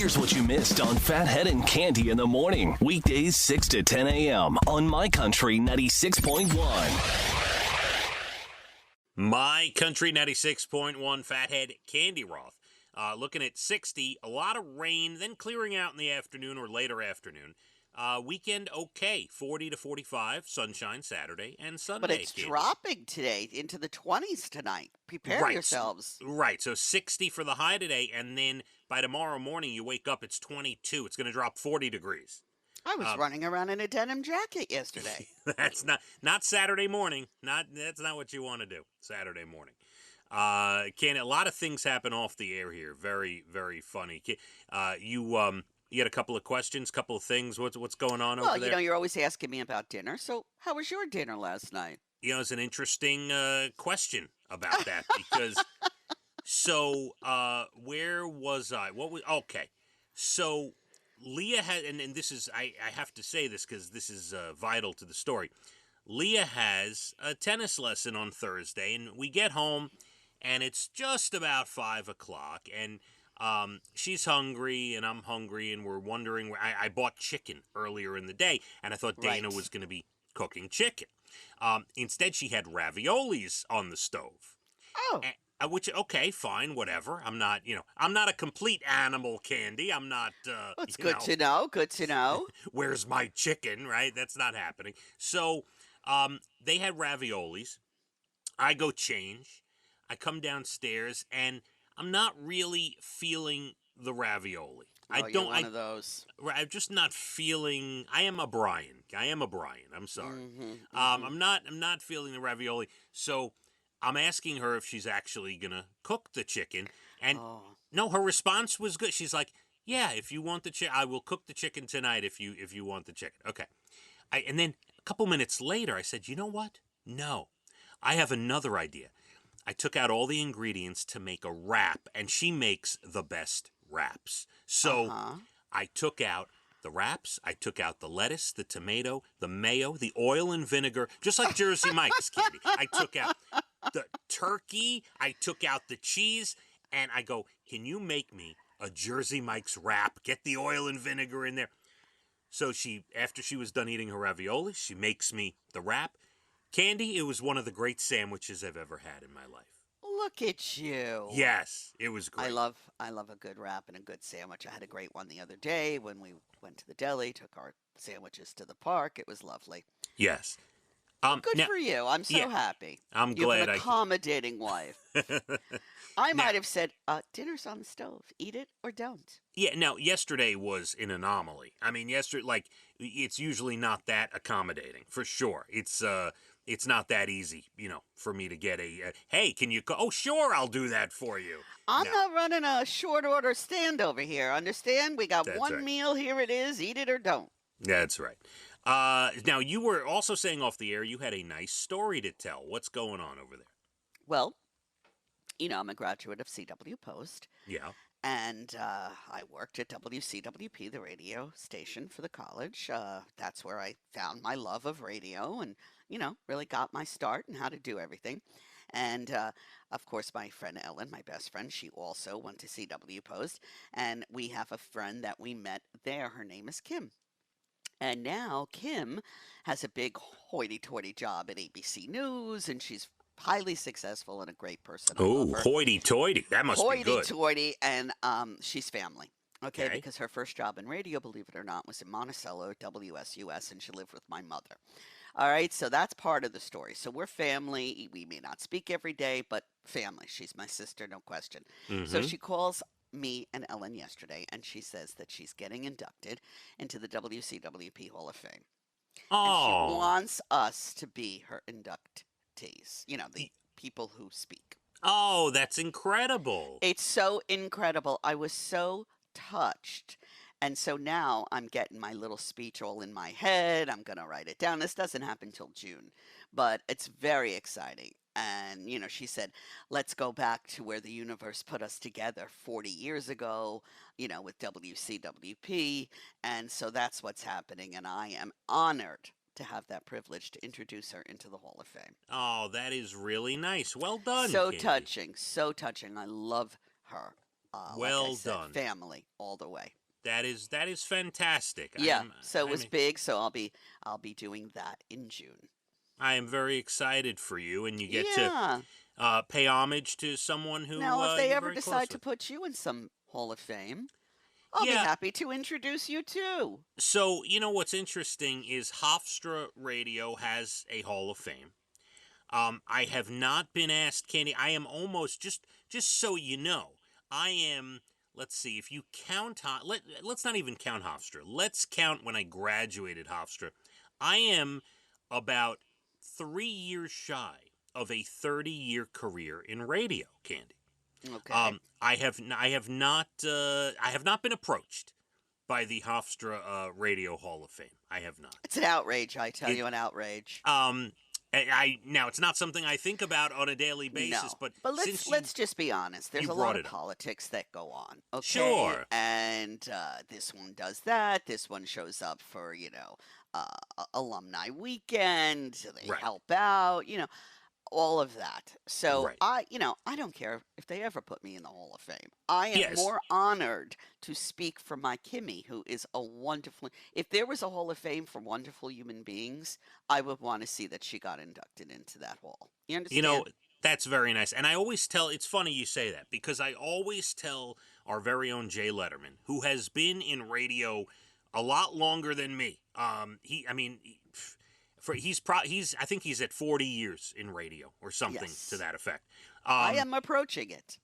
Here's what you missed on Phathead and Cande in the morning. Weekdays 6 to 10 a.m. on My Country 96.1. My Country 96.1 Phathead, Cande Roth. Looking at 60, a lot of rain, then clearing out in the afternoon or later afternoon. Weekend okay, 40 to 45, sunshine Saturday and Sunday. But it's dropping today into the 20s tonight. Prepare yourselves. Right, so 60 for the high today, and then by tomorrow morning you wake up, it's 22. It's going to drop 40 degrees. I was running around in a denim jacket yesterday. That's not Saturday morning. That's not what you want to do Saturday morning. A lot of things happen off the air here. Very, very funny. You had a couple of questions, couple of things. What's going on over there? Well, you know, you're always asking me about dinner. So how was your dinner last night? You know, it's an interesting question about that because where was I? Okay. So Leah had, and this is, I have to say this because this is vital to the story. Leah has a tennis lesson on Thursday, and we get home, and it's just about 5 o'clock, and she's hungry, and I'm hungry, and we're wondering. I bought chicken earlier in the day, and I thought Dana was going to be cooking chicken. Instead, she had raviolis on the stove. Oh. Which, okay, fine, whatever. I'm not a complete animal, Cande. I'm not, It's good to know. Good to know. Where's my chicken, right? That's not happening. So, they had raviolis. I go change. I come downstairs, and I'm not really feeling the ravioli. You're one of those. I'm just not feeling. I am a Brian. I'm sorry. I'm not feeling the ravioli. So I'm asking her if she's actually gonna cook the chicken, and no, her response was good. She's like, "Yeah, if you want the chicken, I will cook the chicken tonight. If you want the chicken, okay." And then a couple minutes later, I said, "You know what? No, I have another idea." I took out all the ingredients to make a wrap, and she makes the best wraps. So I took out the wraps, I took out the lettuce, the tomato, the mayo, the oil and vinegar, just like Jersey Mike's, Cande. I took out the turkey, I took out the cheese, and I go, "Can you make me a Jersey Mike's wrap? Get the oil and vinegar in there." So after she was done eating her ravioli, she makes me the wrap. Cande, it was one of the great sandwiches I've ever had in my life. Look at you. Yes, it was great. I love a good wrap and a good sandwich. I had a great one the other day when we went to the deli, took our sandwiches to the park. It was lovely. Yes. Good for you. I'm so happy. I'm you glad. Have an accommodating wife. I might have said, dinner's on the stove. Eat it or don't. Yeah, now, yesterday was an anomaly. I mean, it's usually not that accommodating, for sure. It's not that easy, for me to get hey, can you go? Oh, sure, I'll do that for you. I'm not running a short order stand over here. Understand? We got one meal. Here it is. Eat it or don't. That's right. Now, you were also saying off the air you had a nice story to tell. What's going on over there? Well, I'm a graduate of CW Post. Yeah. And I worked at WCWP, the radio station for the college. That's where I found my love of radio and, really got my start in how to do everything. And, of course, my friend Ellen, my best friend, she also went to CW Post. And we have a friend that we met there. Her name is Kim. And now Kim has a big hoity-toity job at ABC News, and she's highly successful and a great person. Oh, hoity-toity. That must be good. Hoity-toity, and she's family. Okay, because her first job in radio, believe it or not, was in Monticello at WSUS, and she lived with my mother. All right, so that's part of the story. So we're family. We may not speak every day, but family. She's my sister, no question. So she calls me and Ellen yesterday, and she says that she's getting inducted into the WCWP Hall of Fame. Oh. And she wants us to be her inductees, the people who speak. Oh, that's incredible. It's so incredible. I was so touched. And so now I'm getting my little speech all in my head. I'm going to write it down. This doesn't happen till June, but it's very exciting. And, she said, let's go back to where the universe put us together 40 years ago, with WCWP. And so that's what's happening. And I am honored to have that privilege to introduce her into the Hall of Fame. Oh, that is really nice. Well done, So Cande. touching. So touching. I love her. Like I Well said, done. family all the way. That is fantastic. Yeah, so it was big. So I'll be doing that in June. I am very excited for you, and you get to Yeah. pay homage to someone who Now, if they you're ever very close decide to with. put you in some Hall of Fame, I'll be Yeah. happy to introduce you too. So you know what's interesting is Hofstra Radio has a Hall of Fame. I have not been asked, Candy. I am almost just so you know. I am. Let's see. If you count, let's not even count Hofstra. Let's count when I graduated Hofstra. I am about 3 years shy of a 30-year career in radio, Candy. Okay. I have not been approached by the Hofstra Radio Hall of Fame. I have not. It's an outrage, I tell It- you, an outrage. Now it's not something I think about on a daily basis, No, but let's since let's just be honest. There's you a brought lot of it up. politics that go on. Okay, Sure. and this one does that. This one shows up for alumni weekend. They Right. help out. All of that. So Right. I don't care if they ever put me in the Hall of Fame. I am Yes. more honored to speak for my Kimmy, who is a wonderful. If there was a Hall of Fame for wonderful human beings, I would want to see that she got inducted into that hall. You understand? That's very nice. And I always tell, it's funny you say that, because I always tell our very own Jay Letterman, who has been in radio a lot longer than me. I think he's at 40 years in radio or something Yes. to that effect. I am approaching it.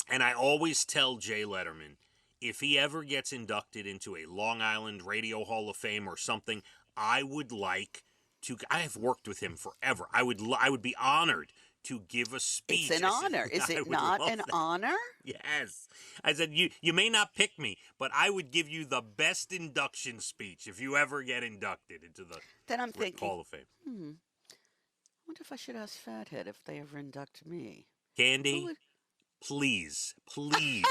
And I always tell Jay Letterman, if he ever gets inducted into a Long Island Radio Hall of Fame or something, I would like to. I have worked with him forever. I would be honored to give a speech. It's an honor. Is I it would not love an that. honor? Yes. I said, you may not pick me, but I would give you the best induction speech if you ever get inducted into the Then I'm thinking, Hall of Fame. I wonder if I should ask Phathead if they ever induct me. Who Candy, would- please, please,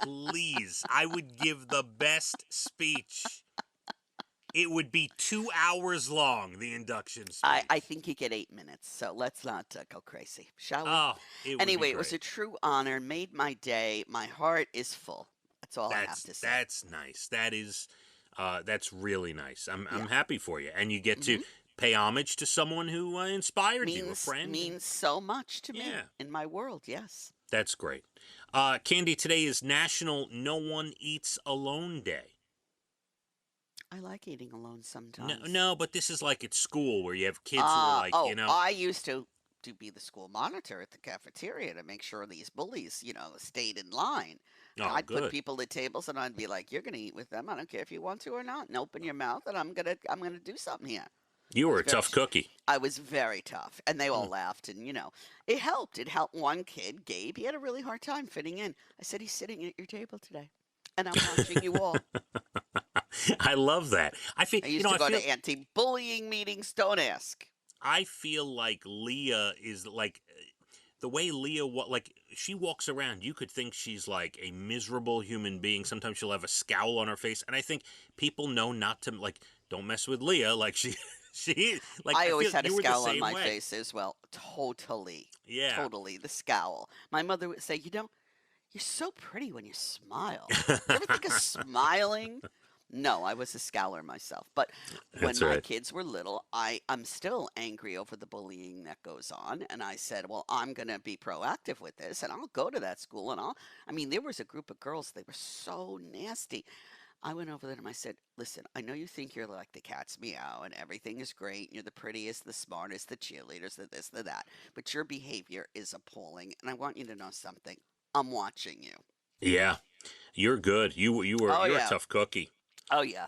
please, I would give the best speech. It would be 2 hours long, the induction speech. I think you get 8 minutes, so let's not go crazy, shall we? Oh, it would Anyway, be it was a great. true honor, made my day. My heart is full. That's all I have to say. That's nice. That's really nice. I'm Yeah. happy for you, and you get to pay homage to someone who inspired you, a means friend. means so much to me Yeah. in my world. Yes. That's great. Candy, today is National No One Eats Alone Day. I like eating alone sometimes. No, but this is like at school where you have kids who are like, I used to be the school monitor at the cafeteria to make sure these bullies, stayed in line. Oh, I'd good. put people at tables and I'd be like, "You're gonna eat with them. I don't care if you want to or not. And open your mouth, and I'm gonna do something here." You were a Very tough cookie. I was very tough, and they all laughed, and it helped. It helped one kid, Gabe. He had a really hard time fitting in. I said, "He's sitting at your table today, and I'm watching you all." I love that. I feel I used to go to anti-bullying meetings. Don't ask. I feel like Leah is like the way Leah she walks around. You could think she's like a miserable human being. Sometimes she'll have a scowl on her face, and I think people know not to don't mess with Leah. Like she I always feel had a you were the scowl on same my way. face as well. Totally. Yeah. Totally. The scowl. My mother would say, "You're so pretty when you smile." You ever think of smiling? No, I was a scowler myself. But when That's my right. kids were little, I'm still angry over the bullying that goes on. And I said, well, I'm going to be proactive with this, and I'll go to that school. There was a group of girls, they were so nasty. I went over there and I said, "Listen, I know you think you're like the cat's meow and everything is great. You're the prettiest, the smartest, the cheerleaders, the this, the that. But your behavior is appalling. And I want you to know something. I'm watching you." Yeah, you're good. You're yeah. a tough cookie. Oh, yeah.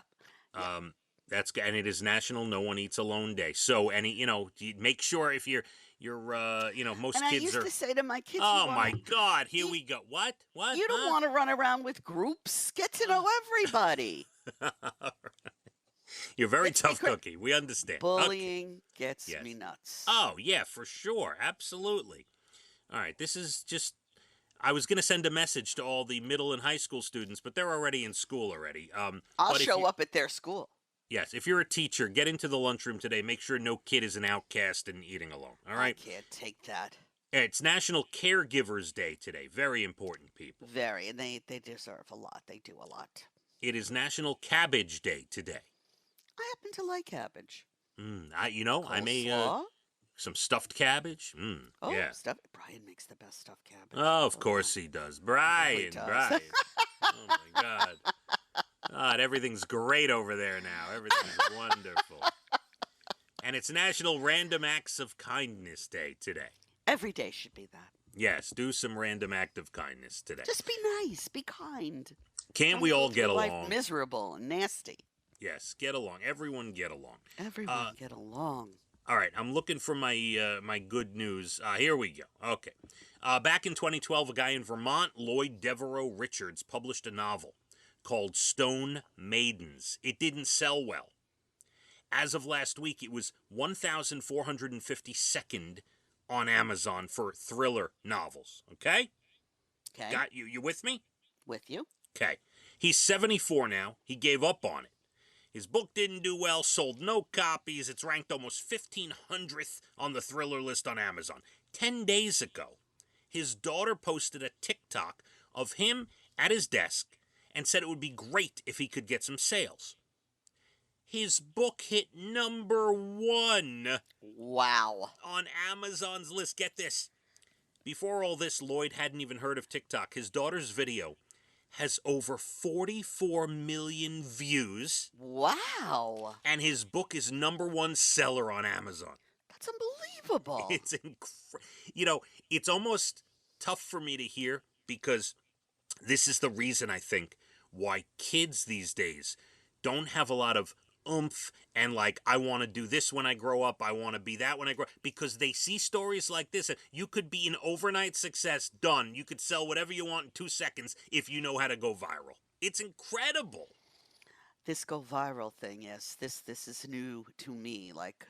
That's and it is National No One Eats Alone Day. So you make sure if you're most And I kids used are. to say to my kids, Oh my God! Here we go. What? You don't want to run around with groups. Get to know everybody. You're a very It's tough secret. cookie. We understand. Bullying gets Yes. me nuts. Oh yeah, for sure, absolutely. All right, this is just. I was going to send a message to all the middle and high school students, but they're already in school already. I'll but if show you- up at their school. Yes, if you're a teacher, get into the lunchroom today. Make sure no kid is an outcast and eating alone. All right. I can't take that. It's National Caregivers Day today. Very important, people. Very, and they deserve a lot. They do a lot. It is National Cabbage Day today. I happen to like cabbage. I may Coleslaw? some stuffed cabbage. Oh, Yeah. Brian makes the best stuffed cabbage. Oh, of course he does. Brian, does. Brian. Oh my God. God, everything's great over there now. Everything's wonderful. And it's National Random Acts of Kindness Day today. Every day should be that. Yes, do some random act of kindness today. Just be nice, be kind. Can't we all get Life along? miserable and nasty. Yes, get along. Everyone get along. Everyone get along. All right, I'm looking for my my good news. Here we go. Okay. Back in 2012, a guy in Vermont, Lloyd Devereaux Richards, published a novel called Stone Maidens. It didn't sell well. As of last week, it was 1,452nd on Amazon for thriller novels. Okay? Okay. Got you? You with me? With you. Okay. He's 74 now. He gave up on it. His book didn't do well, sold no copies. It's ranked almost 1,500th on the thriller list on Amazon. 10 days ago, his daughter posted a TikTok of him at his desk and said it would be great if he could get some sales. His book hit #1 Wow. on Amazon's list. Get this. Before all this, Lloyd hadn't even heard of TikTok. His daughter's video has over 44 million views. Wow. And his book is #1 seller on Amazon. That's unbelievable. It's it's almost tough for me to hear because this is the reason I think why kids these days don't have a lot of oomph and like, I want to do this when I grow up, I want to be that when I grow up, because they see stories like this. You could be an overnight success, done. You could sell whatever you want in 2 seconds if you know how to go viral. It's incredible. This go viral thing, yes. This is new to me. Like,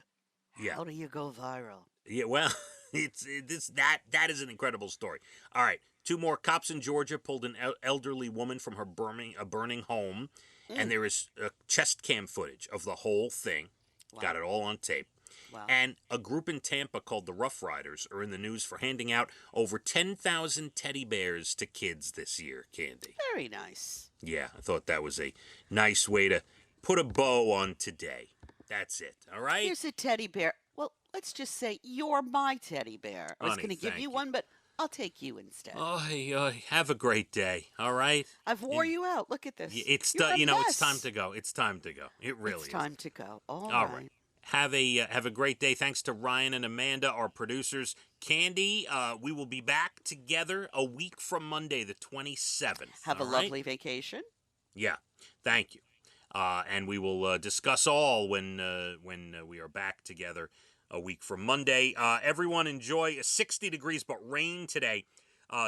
Yeah. how do you go viral? Yeah, well, that is an incredible story. All right, 2 more. Cops in Georgia pulled an elderly woman from her burning home, and there is chest cam footage of the whole thing. Wow. Got it all on tape. Wow. And a group in Tampa called the Rough Riders are in the news for handing out over 10,000 teddy bears to kids this year, Candy. Very nice. Yeah, I thought that was a nice way to put a bow on today. That's it, all right? Here's a teddy bear. Well, let's just say you're my teddy bear. I was Honey, going to give thank you you. one, but I'll take you instead. Have a great day, all right? I've wore you out. Look at this. It's You're a it's mess. time to go. It's time to go. It really It's is. time to go. All All right. right. Have a great day. Thanks to Ryan and Amanda, our producers. Candy, we will be back together a week from Monday, the 27th. Have a all right? lovely vacation. Yeah, thank you. And we will discuss all when we are back together a week from Monday. Everyone enjoy 60 degrees, but rain today.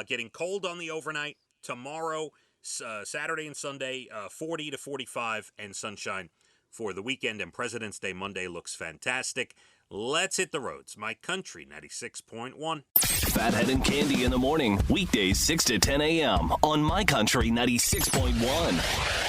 Getting cold on the overnight. Tomorrow, Saturday and Sunday, 40 to 45, and sunshine for the weekend. And President's Day Monday looks fantastic. Let's hit the roads. My Country 96.1. Phathead and Candy in the morning, weekdays 6 to 10 a.m. on My Country 96.1.